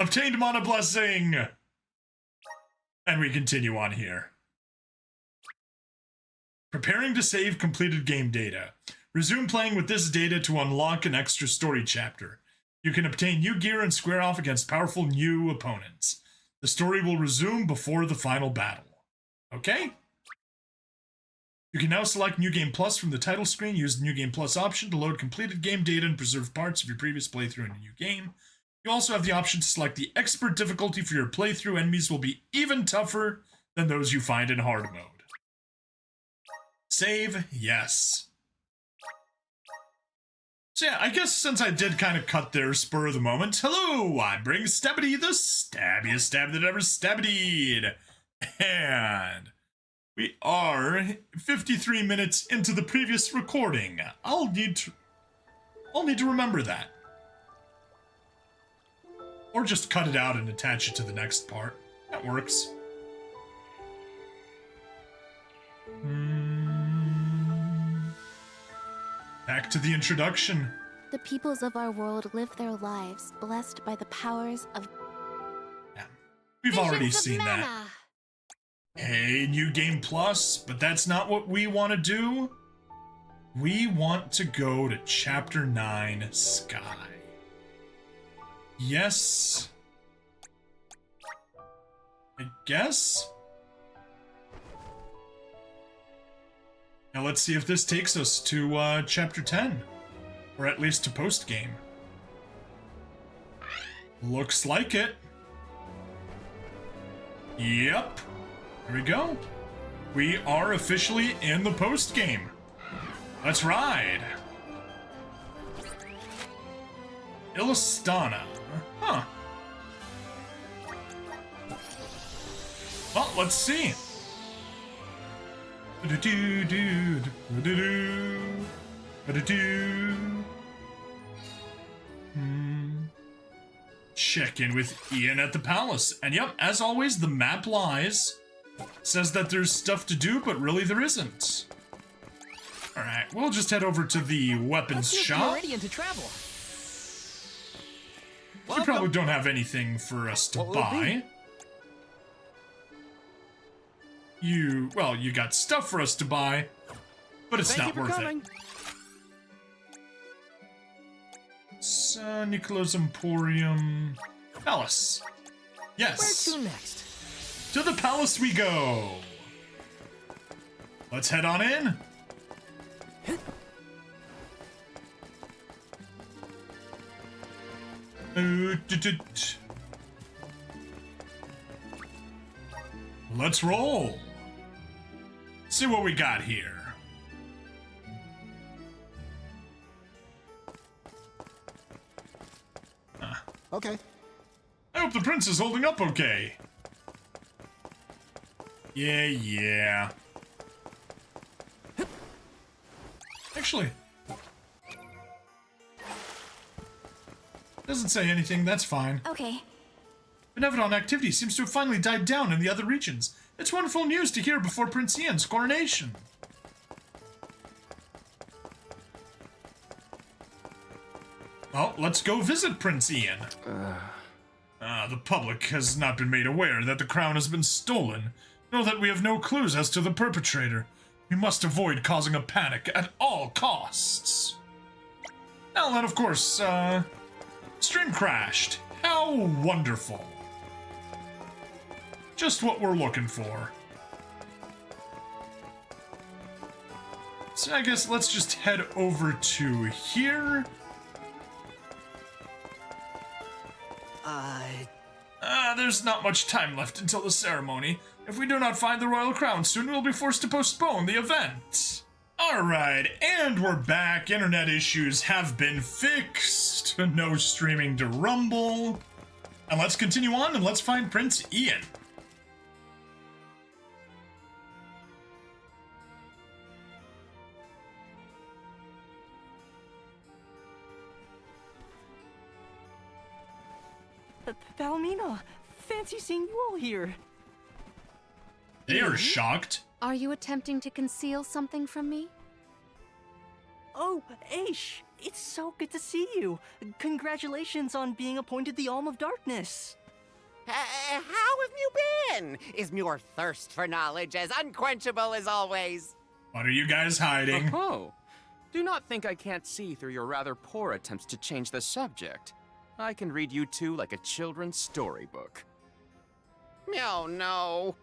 Obtained mana blessing! And we continue on here. Preparing to save completed game data. Resume playing with this data to unlock an extra story chapter. You can obtain new gear and square off against powerful new opponents. The story will resume before the final battle. Okay? You can now select New Game Plus from the title screen. Use the New Game Plus option to load completed game data and preserve parts of your previous playthrough in a new game. You also have the option to select the expert difficulty for your playthrough. Enemies will be even tougher than those you find in hard mode. Save, yes. So yeah, I guess since I did kind of cut their spur of the moment, hello, I'm Bring Stabbity, the stabbiest stab that ever stabbityed. And we are 53 minutes into the previous recording. I'll need to remember that. Or just cut it out and attach it to the next part. That works. Back to the introduction. The peoples of our world live their lives blessed by the powers of... Yeah, we've already seen that. Hey, New Game Plus, but that's not what we want to do. We want to go to Chapter 9, Sky. Yes. I guess? Now let's see if this takes us to Chapter 10. Or at least to post-game. Looks like it. Yep. Here we go. We are officially in the post-game. Let's ride. Illystana. Huh. Well, let's see. Check in with Ian at the palace. And yep, as always, the map lies. Says that there's stuff to do, but really there isn't. Alright, we'll just head over to the weapons shop. Ready to travel. You probably don't have anything for us to buy. You got stuff for us to buy, but it's not worth it. San Nicolo's Emporium Palace. Yes. Where to next? To the palace we go. Let's head on in. Let's roll. See what we got here. Okay. I hope the prince is holding up okay. Yeah. Actually, doesn't say anything, that's fine. Okay. Benevolent activity seems to have finally died down in the other regions. It's wonderful news to hear before Prince Ian's coronation. Well, let's go visit Prince Ian. The public has not been made aware that the crown has been stolen, nor that we have no clues as to the perpetrator. We must avoid causing a panic at all costs. Now then, of course, stream crashed. How wonderful. Just what we're looking for. So I guess let's just head over to here. There's not much time left until the ceremony. If we do not find the royal crown soon, we'll be forced to postpone the event. Alright, and we're back. Internet issues have been fixed. No streaming to Rumble. And let's continue on and let's find Prince Ian. Palomino, fancy seeing you all here. They are shocked. Are you attempting to conceal something from me? Oh, Aish, It's so good to see you. Congratulations on being appointed the Alm of Darkness. How have you been? Is your thirst for knowledge as unquenchable as always? What are you guys hiding? Oh, do not think I can't see through your rather poor attempts to change the subject. I can read you two like a children's storybook. Oh, no.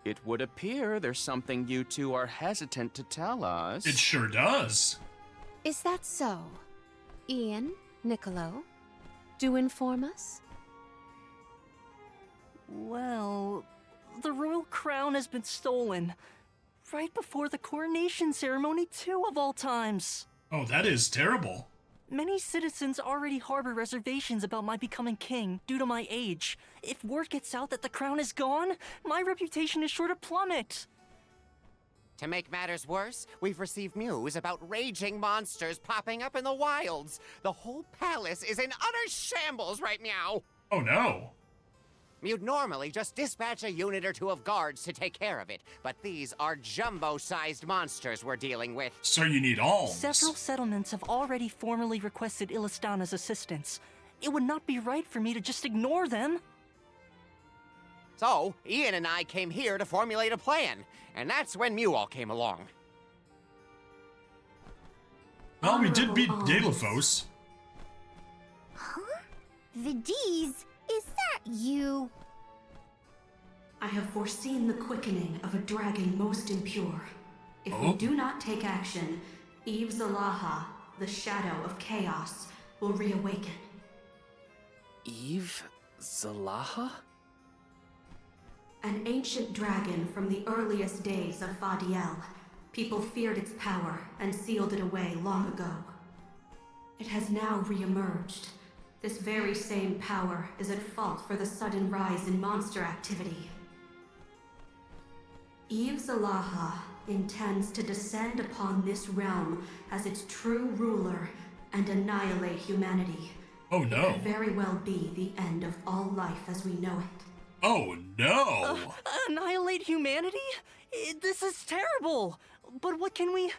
It would appear there's something you two are hesitant to tell us. It sure does. Is that so? Ian, Niccolo, do inform us. Well, the royal crown has been stolen. Right before the coronation ceremony, too, of all times. Oh, that is terrible. Many citizens already harbor reservations about my becoming king due to my age. If word gets out that the crown is gone, my reputation is sure to plummet. To make matters worse, we've received news about raging monsters popping up in the wilds. The whole palace is in utter shambles right now. Oh no. You'd normally just dispatch a unit or two of guards to take care of it, but these are jumbo-sized monsters we're dealing with. So you need alms. Several settlements have already formally requested Illystana's assistance. It would not be right for me to just ignore them. So, Ian and I came here to formulate a plan, and that's when you all came along. Well, we did beat Delphos. Vidiz, is that you? I have foreseen the quickening of a dragon most impure. If Oh. we do not take action, Eve Zalaha, the shadow of chaos, will reawaken. Eve Zalaha? An ancient dragon from the earliest days of Fadiel. People feared its power and sealed it away long ago. It has now reemerged. This very same power is at fault for the sudden rise in monster activity. Eve Zalaha intends to descend upon this realm as its true ruler and annihilate humanity. Oh It no. could very well be the end of all life as we know it. Oh no. Annihilate humanity? This is terrible. But what can we...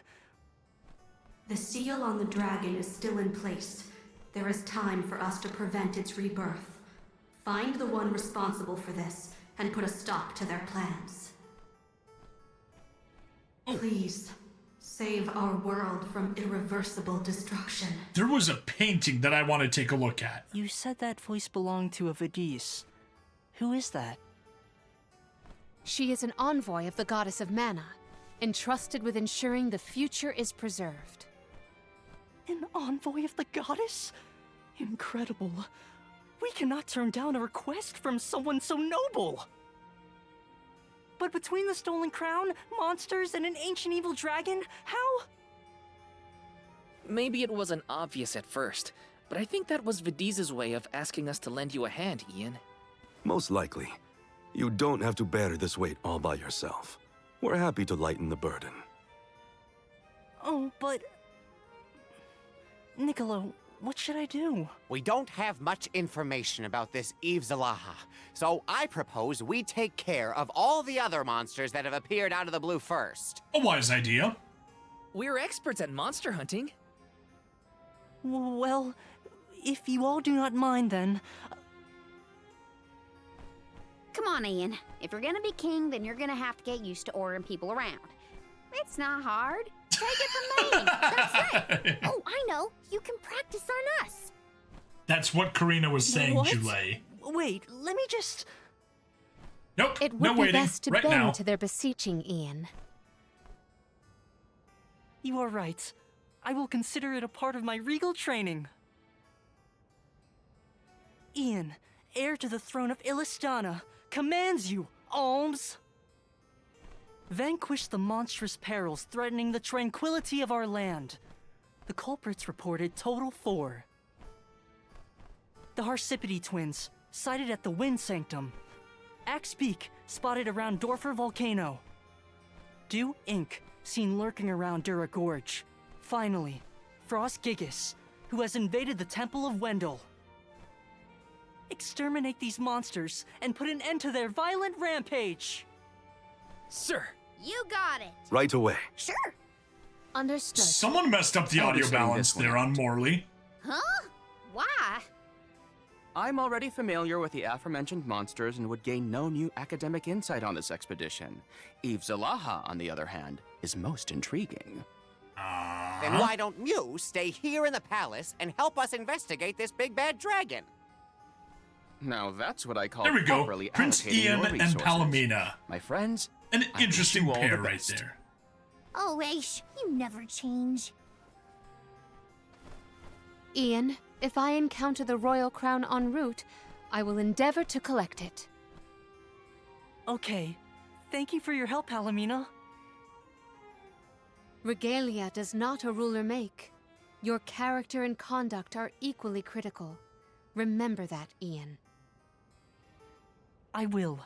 The seal on the dragon is still in place. There is time for us to prevent its rebirth. Find the one responsible for this and put a stop to their plans. Please, save our world from irreversible destruction. There was a painting that I want to take a look at. You said that voice belonged to a Vidiz. Who is that? She is an envoy of the goddess of mana, entrusted with ensuring the future is preserved. An envoy of the goddess? Incredible. We cannot turn down a request from someone so noble. But between the stolen crown, monsters, and an ancient evil dragon, how? Maybe it wasn't obvious at first, but I think that was Vidiz's way of asking us to lend you a hand, Ian. Most likely. You don't have to bear this weight all by yourself. We're happy to lighten the burden. Oh, but... Niccolo, what should I do? We don't have much information about this Eve Zalaha, so I propose we take care of all the other monsters that have appeared out of the blue first. A wise idea. We're experts at monster hunting. Well, if you all do not mind then... Come on, Ian. If you're gonna be king, then you're gonna have to get used to ordering people around. It's not hard. Take it from me. That's it. Oh, I know. You can practice on us. That's what Karina was saying, What? Jule. Wait, let me just... Nope, It would no be waiting. best to Right bend now. to their beseeching, Ian. You are right. I will consider it a part of my regal training. Ian, heir to the throne of Illystana, commands you, alms. Vanquish the monstrous perils threatening the tranquility of our land. The culprits reported total 4. The Harsipity twins, sighted at the Wind Sanctum. Axbeak, spotted around Dorfer Volcano. Dew Inc., seen lurking around Dura Gorge. Finally, Frost Gigas, who has invaded the Temple of Wendell. Exterminate these monsters and put an end to their violent rampage. Sir, You got it. Right away. Sure. Understood. Someone messed up the I'll be audio sending balance this one there out. on Morley. Huh? Why? I'm already familiar with the aforementioned monsters and would gain no new academic insight on this expedition. Eve Zalaha, on the other hand, is most intriguing. Then why don't you stay here in the palace and help us investigate this big bad dragon? Now that's what I call There we go. properly Prince allocating Ian your and resources. Palomina. My friends, An I interesting wish you all pair the right best. there. Oh, Aish, you never change. Ian, if I encounter the royal crown en route, I will endeavor to collect it. Okay. Thank you for your help, Palomina. Regalia does not a ruler make. Your character and conduct are equally critical. Remember that, Ian. I will.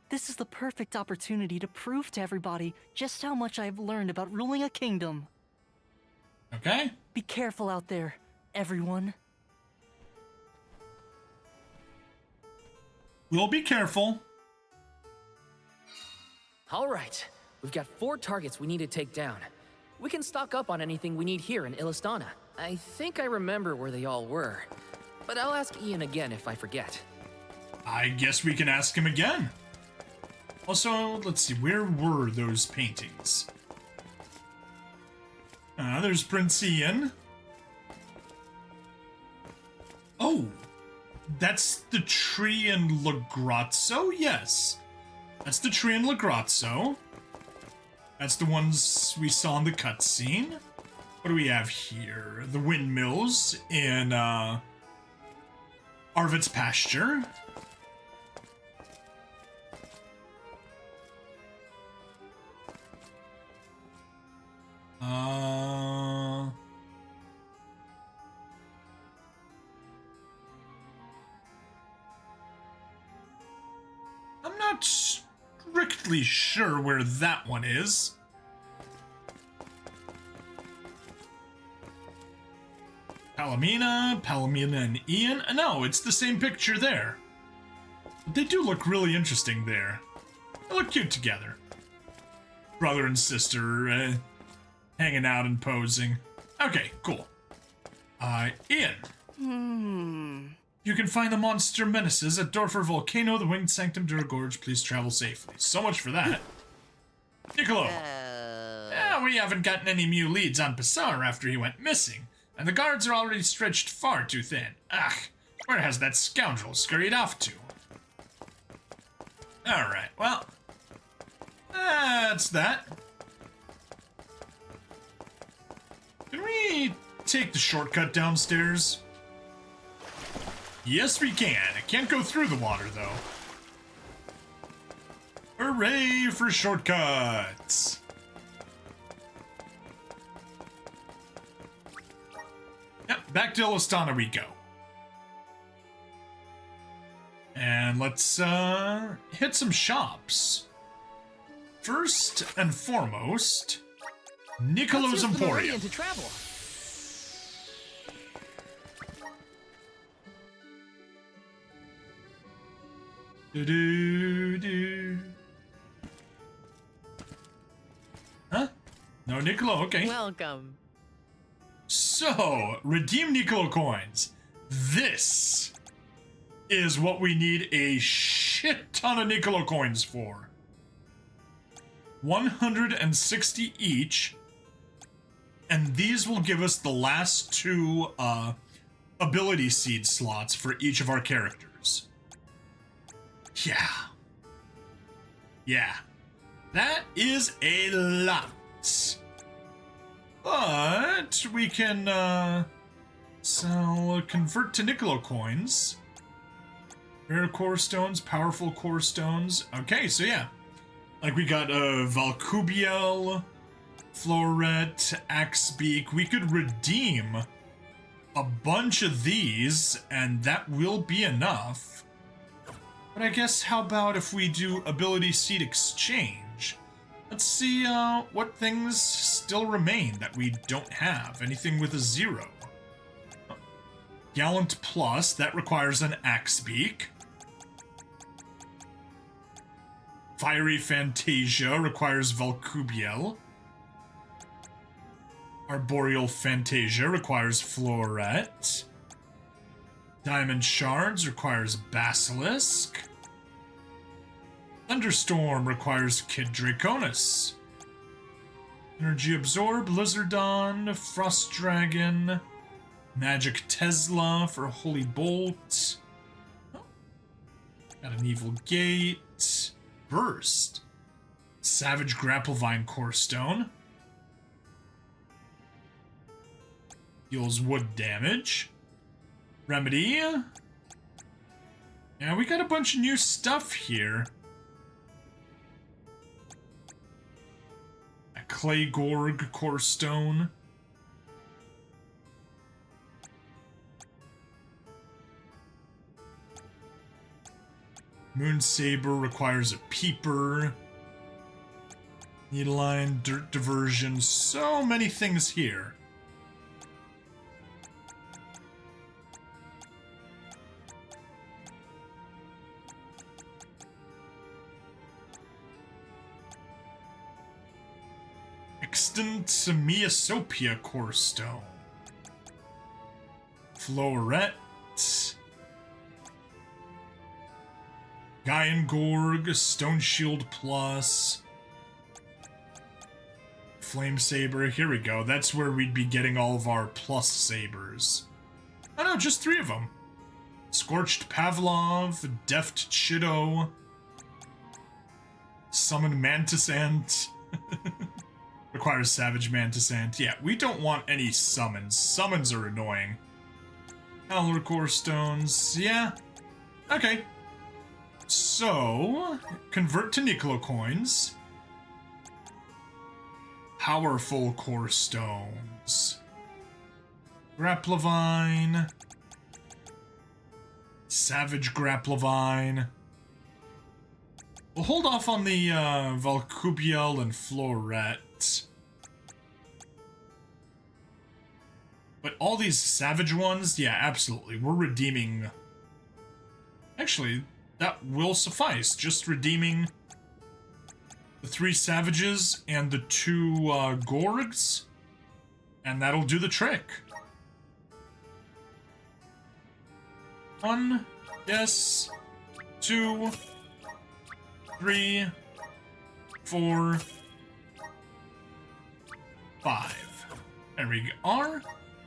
This is the perfect opportunity to prove to everybody just how much I've learned about ruling a kingdom. Okay. Be careful out there, everyone. We'll be careful. All right, we've got 4 targets we need to take down. We can stock up on anything we need here in Illystana. I think I remember where they all were, but I'll ask Ian again if I forget. I guess we can ask him again. Also, let's see, where were those paintings? There's Prince Ian. Oh, that's the tree in Lagrazzo? Yes. That's the tree in Lagrazzo. That's the ones we saw in the cutscene. What do we have here? The windmills in Arvid's pasture. I'm not strictly sure where that one is. Palomina and Ian? No, it's the same picture there. But they do look really interesting there. They look cute together. Brother and sister, hanging out and posing. Okay, cool. Ian. You can find the monster menaces at Dorfer Volcano, the Winged Sanctum, Duragorge. Please travel safely. So much for that. Niccolo. We haven't gotten any new leads on Passar after he went missing, and the guards are already stretched far too thin. Ugh, where has that scoundrel scurried off to? Alright, well, that's that. Can we take the shortcut downstairs? Yes, we can. I can't go through the water, though. Hooray for shortcuts! Yep, back to Illystana we go. And let's hit some shops. First and foremost, Niccolo's Emporium. To travel. Do-do-do. Huh? No Niccolo, okay. Welcome. So, redeem Niccolo coins. This is what we need a shit ton of Niccolo coins for. 160 each. And these will give us the last 2 ability seed slots for each of our characters. Yeah. Yeah. That is a lot. But we can convert to Niccolo coins. Rare core stones, powerful core stones. Okay, so yeah. Like we got Valcubiel, Floret, Axebeak. We could redeem a bunch of these, and that will be enough. But I guess how about if we do ability seed exchange? Let's see what things still remain that we don't have. Anything with a 0. Gallant Plus, that requires an Axebeak. Fiery Fantasia requires Valcubiel. Arboreal Fantasia requires Floret. Diamond Shards requires Basilisk. Thunderstorm requires Kid Draconis. Energy Absorb, Lizardon, Frost Dragon, Magic Tesla for Holy Bolt. Oh. Got an Evil Gate. Burst. Savage Grapplevine Core Stone. Deals wood damage. Remedy. Yeah, we got a bunch of new stuff here. A Clay Gorg Core Stone. Moon Saber requires a Peeper. Needleline, Dirt Diversion, so many things here. Extant Miasopia Core Stone. Floret. Gaian Gorg, Stone Shield Plus. Flame Saber, here we go. That's where we'd be getting all of our plus sabers. Oh no, just 3 of them. Scorched Pavlov, Deft Chido, Summon Mantis Ant. Requires Savage Mantis Ant. Yeah, we don't want any summons. Summons are annoying. Howler Core Stones. Yeah. Okay. So, convert to Niccolo coins. Powerful Core Stones. Grapplevine. Savage Grapplevine. We'll hold off on the Valcubiel and Floret. But all these Savage ones, yeah, absolutely. We're redeeming... Actually, that will suffice. Just redeeming the 3 Savages and the 2 Gorgs. And that'll do the trick. 1, yes, 2, 3, 4, 5. There we are.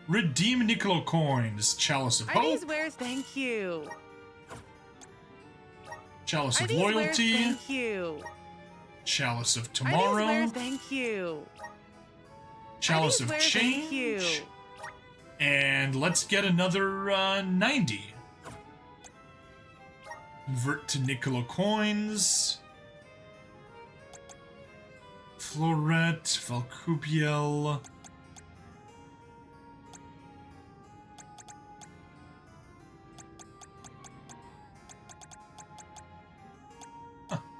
Redeem Niccolo coins. Chalice of Are Hope. these wares? Thank you. Chalice Are of these wares? Loyalty. Thank you. Chalice of Are these Tomorrow. wares? Thank you. Chalice Are of these wares? Thank you. Change. And let's get another 90. Convert to Niccolo coins. Floret, Valcubiel.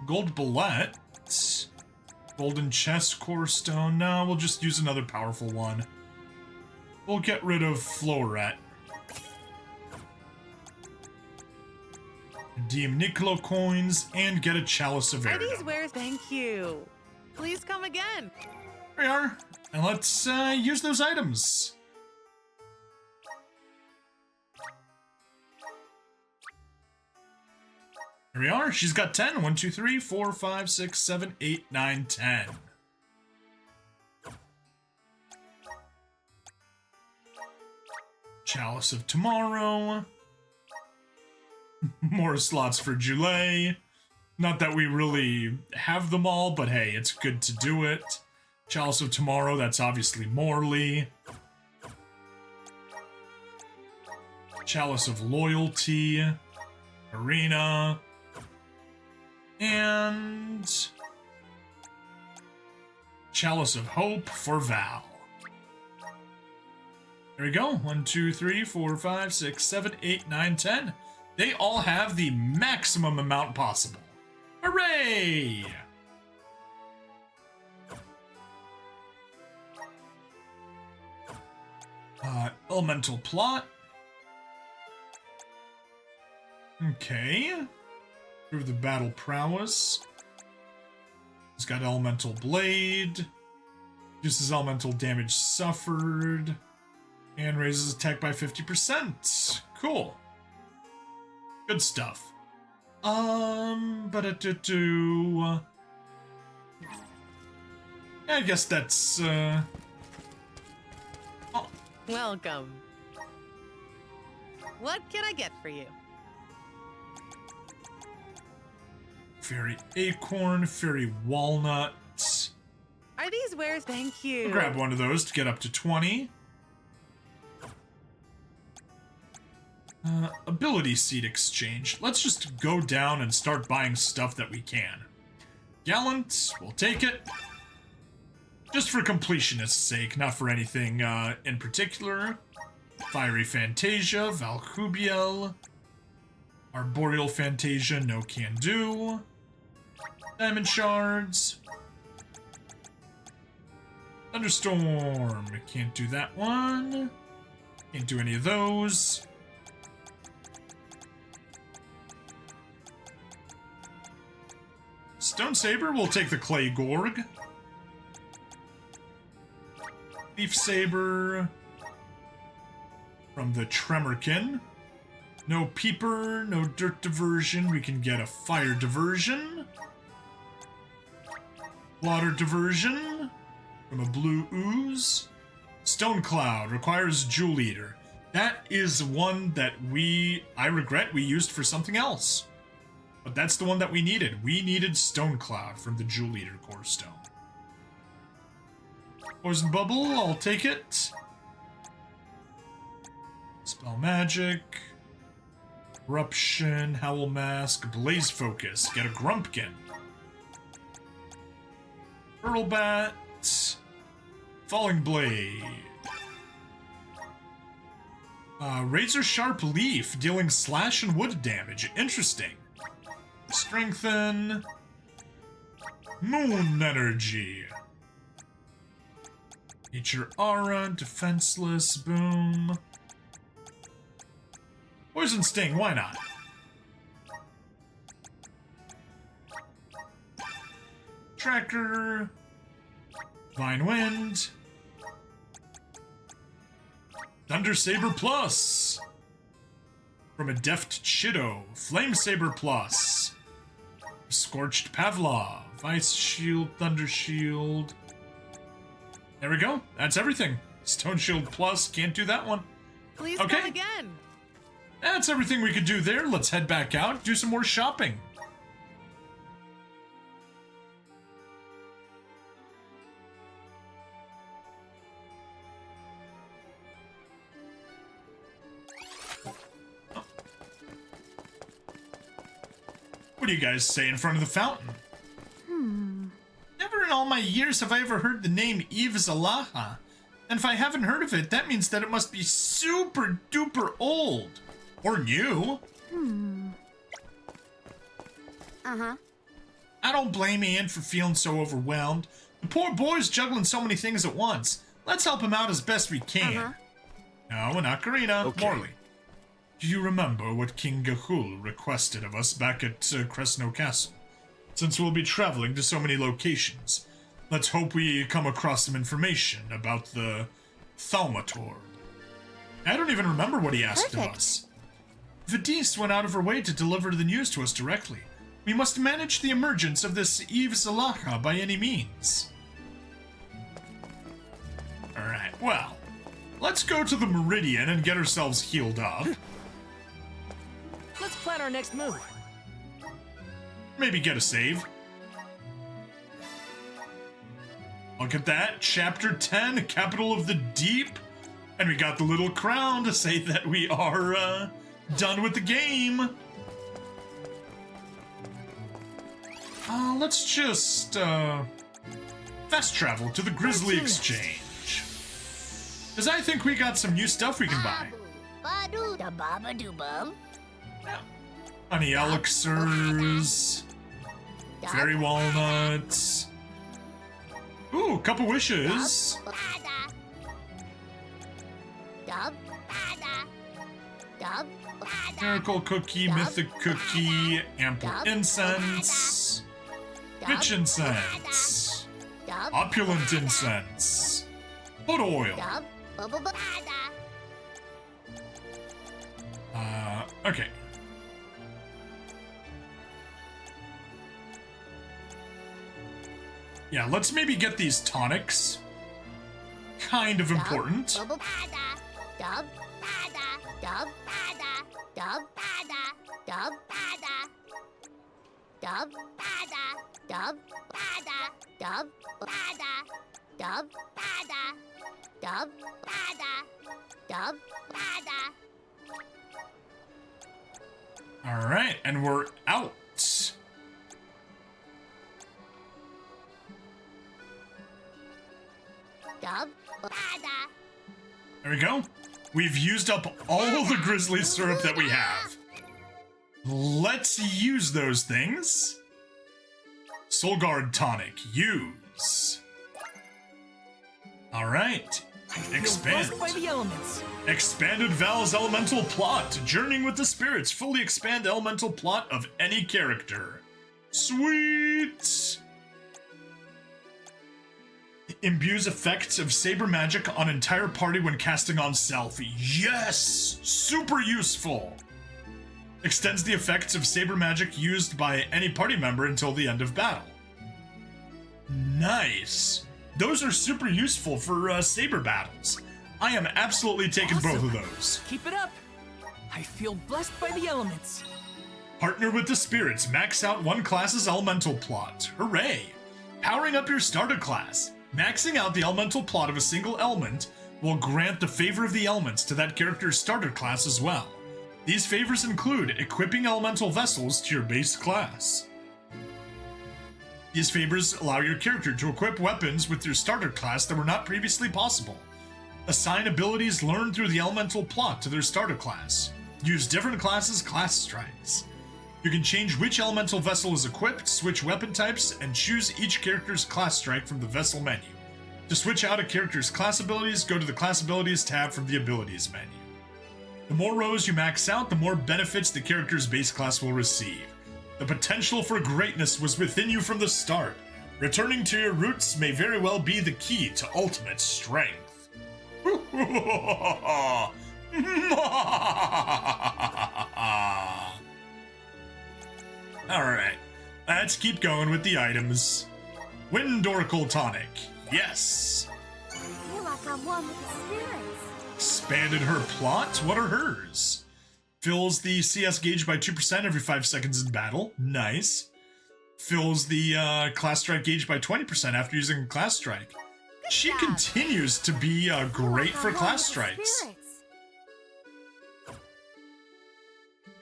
Gold Bullet. Golden Chest Core Stone. No, we'll just use another powerful one. We'll get rid of Floret. Redeem Niccolo coins and get a Chalice of Are Air. these wares? Thank you. Please come again. There we are. And let's use those items. Here we are. She's got 10. 1, 2, 3, 4, 5, 6, 7, 8, 9, 10. Chalice of Tomorrow. More slots for Joulet. Not that we really have them all, but hey, it's good to do it. Chalice of Tomorrow, that's obviously Morley. Chalice of Loyalty. Arena. And Chalice of Hope for Val. There we go. 1, 2, 3, 4, 5, 6, 7, 8, 9, 10. They all have the maximum amount possible. Hooray! Elemental Plot. Okay. Prove the battle prowess. He's got Elemental Blade. Reduces elemental damage suffered. And raises attack by 50%. Cool. Good stuff. I guess that's, oh. Welcome. What can I get for you? Fairy acorn, fairy walnut. Are these wares? Thank you. I'll grab one of those to get up to 20. Ability seed exchange. Let's just go down and start buying stuff that we can. Gallant, we'll take it. Just for completionist's sake, not for anything in particular. Fiery Fantasia, Valkubiel. Arboreal Fantasia, no can do. Diamond Shards. Thunderstorm, can't do that one. Can't do any of those. Stone Saber, we'll take the Clay Gorg. Leaf Saber from the Tremorkin. No Peeper, no Dirt Diversion. We can get a Fire Diversion. Water Diversion from a Blue Ooze. Stone Cloud requires Jewel Eater. That is one that I regret we used for something else. But that's the one that we needed. We needed Stone Cloud from the Jewel Eater Core Stone. Poison Bubble, I'll take it. Spell Magic. Eruption, Howl Mask, Blaze Focus. Get a Grumpkin. Hurlbat. Falling Blade. Razor Sharp Leaf, dealing slash and wood damage. Interesting. Strengthen. Moon Energy. Nature Aura, Defenseless, boom. Poison Sting, why not? Tracker. Vine Wind. Thunder Saber Plus. From a Deft Chido. Flame Saber Plus. Scorched Pavlov. Ice Shield, Thunder Shield. There we go. That's everything. Stone Shield Plus. Can't do that one. Please okay. come again. That's everything we could do there. Let's head back out, do some more shopping. What do you guys say in front of the fountain? Never in all my years have I ever heard the name Yves Alaha. And if I haven't heard of it, that means that it must be super duper old. Or new. Uh-huh. I don't blame Ian for feeling so overwhelmed. The poor boy's juggling so many things at once. Let's help him out as best we can. No, not Karina. Okay. Morley. Do you remember what King Gahul requested of us back at Cresno Castle? Since we'll be traveling to so many locations, let's hope we come across some information about the Thaumator. I don't even remember what he asked of us. Vadis went out of her way to deliver the news to us directly. We must manage the emergence of this Yves Alaha by any means. Alright, well, let's go to the Meridian and get ourselves healed up. Let's plan our next move. Maybe get a save. Look at that, Chapter 10, Capital of the Deep. And we got the little crown to say that we are, done with the game. Let's just, fast travel to the Grizzly Exchange. Because I think we got some new stuff we can buy. Honey elixirs. Fairy walnuts. Ooh, couple wishes. Miracle cookie, mythic cookie, ample incense. Witch incense. Opulent incense. Foot oil. Okay. Yeah, let's maybe get these tonics. Kind of important. All right, and we're out. There we go. We've used up all the grizzly syrup that we have. Let's use those things. Soul Guard tonic, use. All right. Expand. By the elements. Expanded Val's elemental plot. Journeying with the spirits. Fully expand elemental plot of any character. Sweet. Imbues effects of saber magic on entire party when casting on self. Yes! Super useful! Extends the effects of saber magic used by any party member until the end of battle. Nice! Those are super useful for saber battles. I am absolutely taking both of those. Keep it up! I feel blessed by the elements. Partner with the spirits. Max out one class's elemental plot. Hooray! Powering up your starter class. Maxing out the elemental plot of a single element will grant the favor of the elements to that character's starter class as well. These favors include equipping elemental vessels to your base class. These favors allow your character to equip weapons with your starter class that were not previously possible. Assign abilities learned through the elemental plot to their starter class. Use different classes' class strikes. You can change which elemental vessel is equipped, switch weapon types, and choose each character's class strike from the vessel menu. To switch out a character's class abilities, go to the Class Abilities tab from the Abilities menu. The more rows you max out, the more benefits the character's base class will receive. The potential for greatness was within you from the start. Returning to your roots may very well be the key to ultimate strength. Alright, let's keep going with the items. Wind Oracle Tonic, yes. I feel like I'm one with the spirits. Expanded her plot, what are hers? Fills the CS gauge by 2% every 5 seconds in battle, nice. Fills the class strike gauge by 20% after using class strike. She continues to be great for class strikes.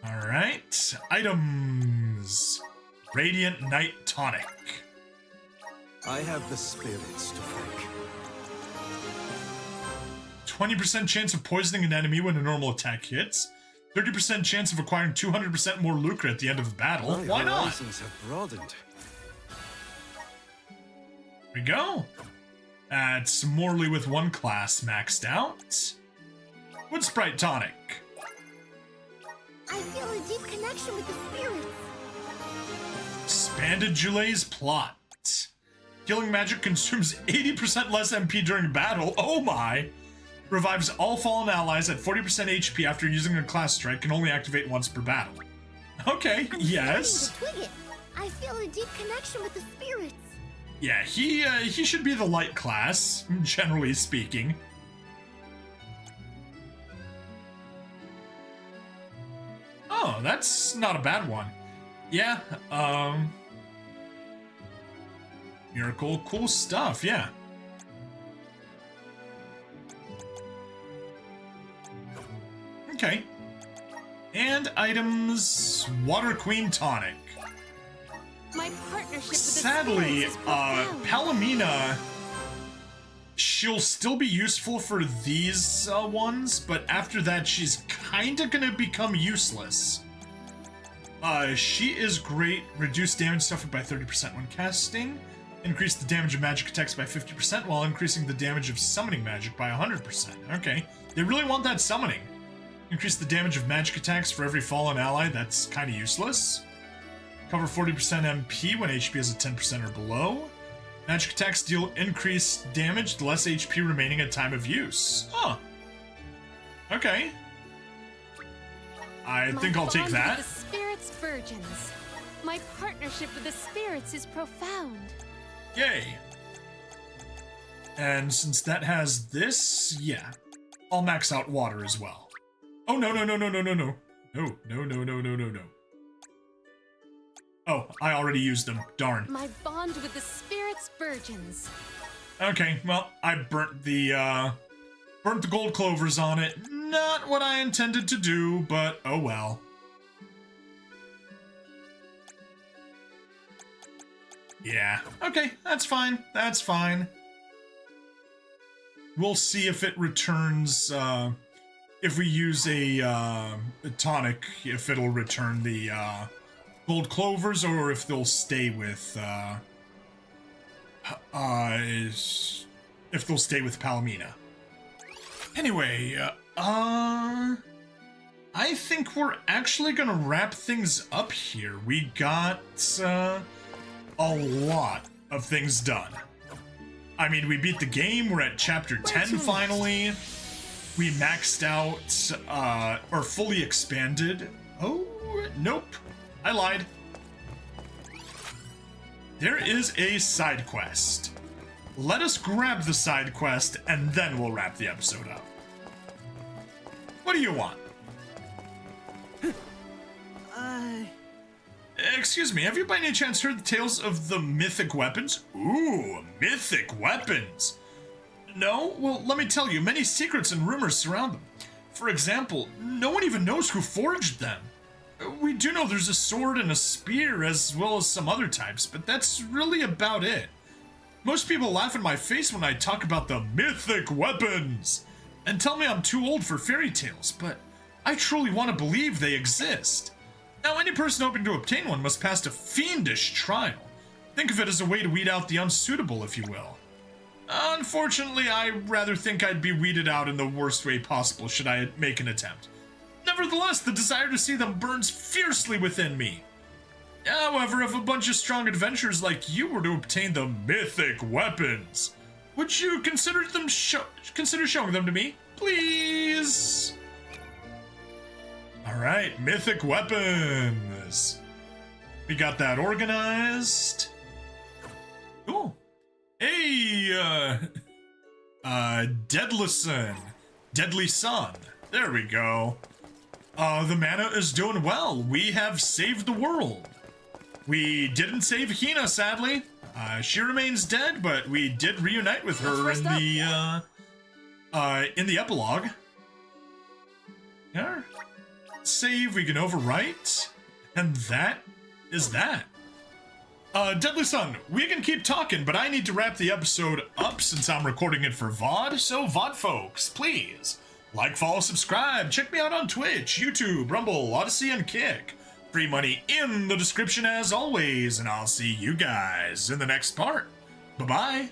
Alright, items. Radiant Night Tonic. I have the spirits to thank. 20% chance of poisoning an enemy when a normal attack hits. 30% chance of acquiring 200% more lucre at the end of the battle. Why not? Horizons have broadened. There we go. That's Morley with one class maxed out. Wood Sprite Tonic. I feel a deep connection with the spirits. Expanded Julay's plot. Healing magic consumes 80% less MP during battle. Oh my! Revives all fallen allies at 40% HP after using a class strike, can only activate once per battle. Okay, yes. Starting to twig it. I feel a deep connection with the spirits. Yeah, he should be the light class, generally speaking. Oh, that's not a bad one. Yeah, Miracle, cool stuff, yeah. Okay. And items, Water Queen Tonic. My partnership with Sadly, the spirits is profound. Palomina, she'll still be useful for these ones, but after that, she's kinda gonna become useless. She is great. Reduce damage suffered by 30% when casting. Increase the damage of magic attacks by 50% while increasing the damage of summoning magic by 100%. Okay. They really want that summoning. Increase the damage of magic attacks for every fallen ally. That's kind of useless. Cover 40% MP when HP is at 10% or below. Magic attacks deal increased damage, less HP remaining at time of use. Huh. Okay. I think I'll take bond that. With the spirits virgins. My partnership with the spirits is profound. Yay. And since that has this, yeah. I'll max out water as well. Oh, no. No. Oh, I already used them. Darn. My bond with the spirits virgins. Okay, well, I burnt the gold clovers on it. Not what I intended to do, but oh well. Yeah, okay, that's fine. That's fine. We'll see if it returns, if we use a tonic, if it'll return the, gold clovers, or if they'll stay with, if they'll stay with Palomina. Anyway, I think we're actually gonna wrap things up here. We got, a lot of things done. I mean, we beat the game, we're at chapter 10 finally. We maxed out, or fully expanded. Oh, nope. I lied. There is a side quest. Let us grab the side quest and then we'll wrap the episode up. What do you want? Excuse me, have you by any chance heard the tales of the mythic weapons? Ooh, mythic weapons! No? Well, let me tell you, many secrets and rumors surround them. For example, no one even knows who forged them. We do know there's a sword and a spear as well as some other types, but that's really about it. Most people laugh in my face when I talk about the mythic weapons and tell me I'm too old for fairy tales, but I truly want to believe they exist. Now, any person hoping to obtain one must pass a fiendish trial. Think of it as a way to weed out the unsuitable, if you will. Unfortunately, I rather think I'd be weeded out in the worst way possible should I make an attempt. Nevertheless, the desire to see them burns fiercely within me. However, if a bunch of strong adventurers like you were to obtain the mythic weapons, would you consider showing them to me? Please? Alright, mythic weapons. We got that organized. Cool. Hey, Deadly Sun. There we go. The mana is doing well. We have saved the world. We didn't save Hina, sadly. She remains dead, but we did reunite with her in the epilogue. Yeah. Save, we can overwrite, and that is that. Deadly Sun, we can keep talking, but I need to wrap the episode up since I'm recording it for VOD, so VOD folks, please, like, follow, subscribe, check me out on Twitch, YouTube, Rumble, Odyssey, and Kick. Free money in the description as always, and I'll see you guys in the next part. Bye-bye.